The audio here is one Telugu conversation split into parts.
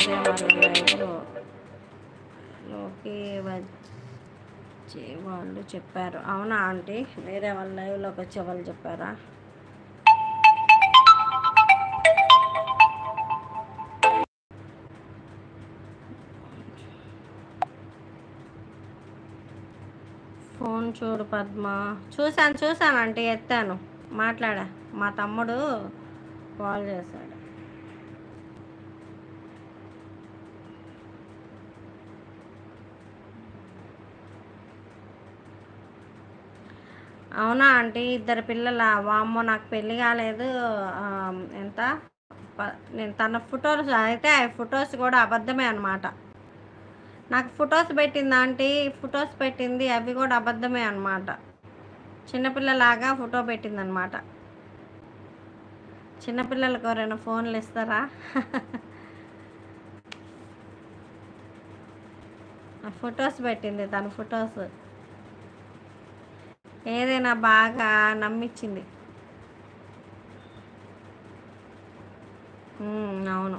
వేరే వాళ్ళ లైవ్లోకి వచ్చే వాళ్ళు చెప్పారు. అవునా ఆంటీ? వేరే వాళ్ళ లైవ్లోకి వచ్చే వాళ్ళు చెప్పారా? ఫోన్ చూడు పద్మ. చూశాను ఆంటీ, ఎత్తాను, మాట్లాడా. మా తమ్ముడు కాల్ చేశాడు. అవునా ఆంటీ? ఇద్దరు పిల్లల? వామ్మో, నాకు పెళ్ళి కాలేదు. ఎంత నేను తన ఫొటోస్ అయితే ఆ ఫొటోస్ కూడా అబద్ధమే అనమాట. నాకు ఫొటోస్ పెట్టింది ఆంటీ, ఫొటోస్ పెట్టింది, అవి కూడా అబద్ధమే అనమాట. చిన్నపిల్లలాగా ఫోటో పెట్టింది అనమాట. చిన్నపిల్లలకు ఎవరైనా ఫోన్లు ఇస్తారా? ఫొటోస్ పెట్టింది, తన ఫొటోస్. ఏదైనా బాగా నమ్మించింది. అవును,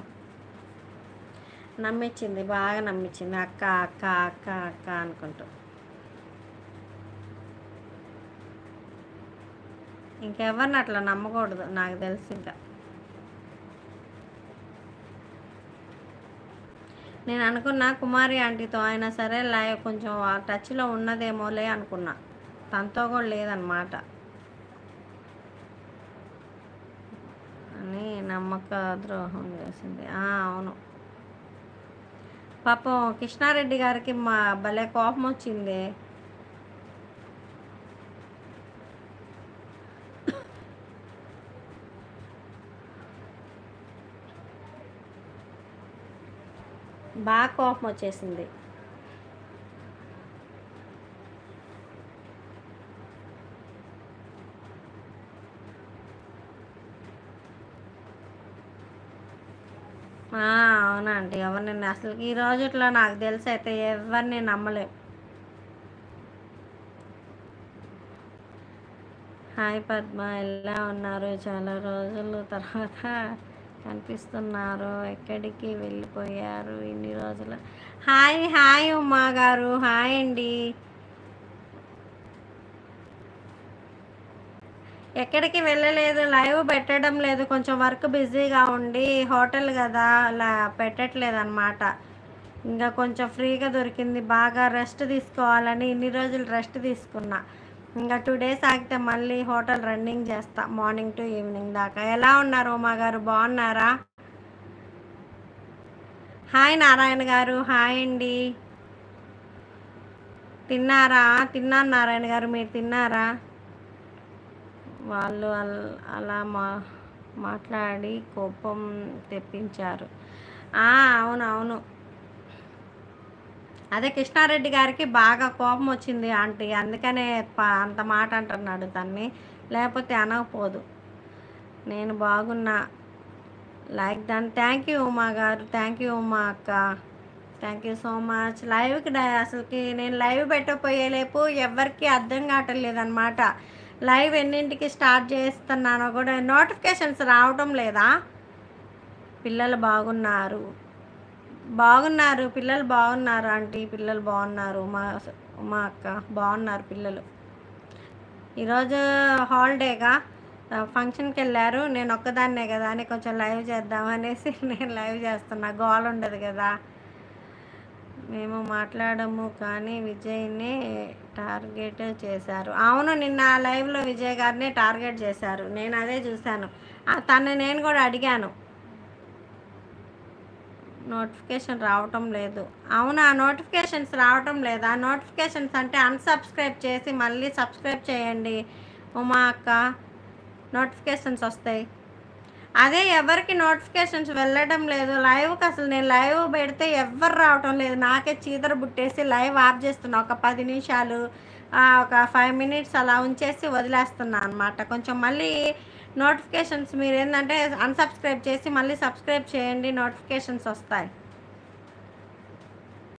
నమ్మించింది, బాగా నమ్మించింది. అక్క అక్క అక్క అక్క అనుకుంటూ. ఇంకెవరిని అట్లా నమ్మకూడదు నాకు తెలిసి. ఇంకా నేను అనుకున్నా కుమారి ఆంటీతో అయినా సరే లైవ్ కొంచెం టచ్లో ఉన్నదేమోలే అనుకున్నా. తనతో కూడా లేదనమాట అని నమ్మక ద్రోహం చేసింది. అవును, పాపం కృష్ణారెడ్డి గారికి మా భలే కోపం వచ్చింది. బాగా కోపం వచ్చేసింది. అవునండి, ఎవరిని అసలు ఈ రోజుట్లో నాకు తెలిసి అయితే ఎవరిని నమ్మలేం. హాయ్ పద్మ, ఎలా ఉన్నారు? చాలా రోజుల తర్వాత కనిపిస్తున్నారు, ఎక్కడికి వెళ్ళిపోయారు ఇన్ని రోజులు? హాయ్ హాయ్ ఉమా గారు, హాయ్ అండి. ఎక్కడికి వెళ్ళలేదు, లైవ్ పెట్టడం లేదు, కొంచెం వర్క్ బిజీగా ఉండి, హోటల్ కదా అలా పెట్టట్లేదు అనమాట. ఇంకా కొంచెం ఫ్రీగా దొరికింది, బాగా రెస్ట్ తీసుకోవాలని ఇన్ని రోజులు రెస్ట్ తీసుకున్నా. ఇంకా 2 days ఆగితే మళ్ళీ హోటల్ రన్నింగ్ చేస్తా, మార్నింగ్ టు ఈవినింగ్ దాకా. ఎలా ఉన్నారు ఉమా గారు, బాగున్నారా? హాయ్ నారాయణ గారు, హాయ్ అండి. తిన్నారా? తిన్నాను నారాయణ గారు, మీరు తిన్నారా? వాళ్ళు అలా మాట్లాడి కోపం తెప్పించారు. అవునవును, అదే కృష్ణారెడ్డి గారికి బాగా కోపం వచ్చింది ఆంటీ, అందుకనే అంత మాట అంటున్నాడు తన్ని, లేకపోతే అనకపోదు. నేను బాగున్నా, లైక్ దాన్ని. థ్యాంక్ యూ ఉమా గారు, థ్యాంక్ యూ ఉమా అక్క, థ్యాంక్ యూ సో మచ్. లైవ్కి అసలుకి నేను లైవ్ పెట్టకపోయేలేపు ఎవరికి అర్థం కావట్లేదు అనమాట. లైవ్ ఎన్నింటికి స్టార్ట్ చేస్తున్నానో కూడా నోటిఫికేషన్స్ రావటం లేదా. పిల్లలు బాగున్నారు, పిల్లలు బాగున్నారు ఆంటీ, పిల్లలు బాగున్నారు. మా అక్క బాగున్నారు పిల్లలు. ఈరోజు హాలిడేగా, ఫంక్షన్కి వెళ్ళారు, నేను ఒక్కదాన్నే కదా అని కొంచెం లైవ్ చేద్దామనేసి నేను లైవ్ చేస్తున్నా, గోల్ ఉండదు కదా. మేము మాట్లాడము కానీ విజయ్ని టార్గెట్ చేశారు. అవును, నిన్న లైవ్లో విజయ్ గారిని టార్గెట్ చేశారు, నేను అదే చూశాను. తను నేను కూడా అడిగాను, నోటిఫికేషన్ రావటం లేదు. అవునా, నోటిఫికేషన్స్ రావటం లేదా? నోటిఫికేషన్స్ అంటే అన్సబ్స్క్రైబ్ చేసి మళ్ళీ సబ్స్క్రైబ్ చేయండి ఉమా అక్క, నోటిఫికేషన్స్ వస్తాయి. అదే ఎవరికి నోటిఫికేషన్స్ వెళ్ళడం లేదు లైవ్కి. అసలు నేను లైవ్ పెడితే ఎవ్వరు రావటం లేదు, నాకే చీదర బుట్టేసి లైవ్ ఆఫ్ చేస్తున్నా. ఒక 10 నిమిషాలు, ఒక 5 minutes అలా ఉంచేసి వదిలేస్తున్నా అనమాట. కొంచెం మళ్ళీ నోటిఫికేషన్స్ మీరు ఏంటంటే అన్సబ్స్క్రైబ్ చేసి మళ్ళీ సబ్స్క్రైబ్ చేయండి, నోటిఫికేషన్స్ వస్తాయి.